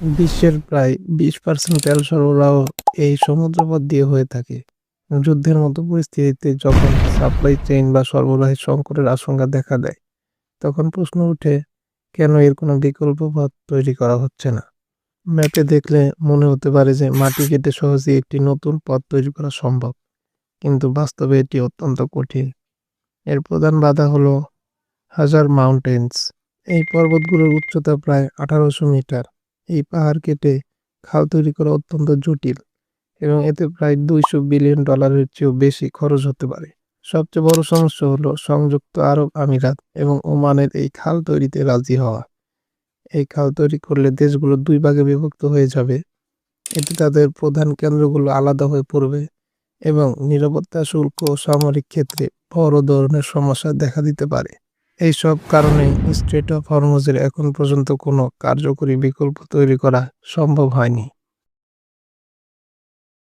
বিশ্বের প্রায় 20% তেল সরবরাহ এই সমুদ্রপথ দিয়ে হয়ে থাকে। যুদ্ধের মতো পরিস্থিতিতে যখন সাপ্লাই চেইন বা সরবরাহের সংকটের আশঙ্কা দেখা দেয়, তখন প্রশ্ন ওঠে, কেন এর কোনো বিকল্প পথ তৈরি করা হচ্ছে না? ম্যাপে দেখলে মনে হতে পারে যে মাটি কেটে সহজেই একটি নতুন পথ তৈরি করা সম্ভব, কিন্তু বাস্তবে এটি অত্যন্ত কঠিন। এর প্রধান বাধা হলো হাজার মাউন্টেন্স। এই পর্বতগুলোর উচ্চতা প্রায় 1800 মিটার। এই পাহাড় কেটে খাল তৈরি করা অত্যন্ত জটিল এবং এতে প্রায় $200 বিলিয়ন চেয়েও বেশি খরচ হতে পারে। সবচেয়ে বড় সমস্যা হলো সংযুক্ত আরব আমিরাত এবং ওমানের এই খাল তৈরিতে রাজি হওয়া। এই খাল তৈরি করলে দেশগুলো দুই ভাগে বিভক্ত হয়ে যাবে। এতে তাদের প্রধান কেন্দ্রগুলো আলাদা হয়ে পড়বে এবং নিরাপত্তা শুল্ক ও সামরিক ক্ষেত্রে বড় ধরনের সমস্যা দেখা দিতে পারে। এইসব কারণে স্ট্রেট অফ হরমুজের এখন পর্যন্ত কোনো কার্যকরী বিকল্প তৈরি করা সম্ভব হয়নি।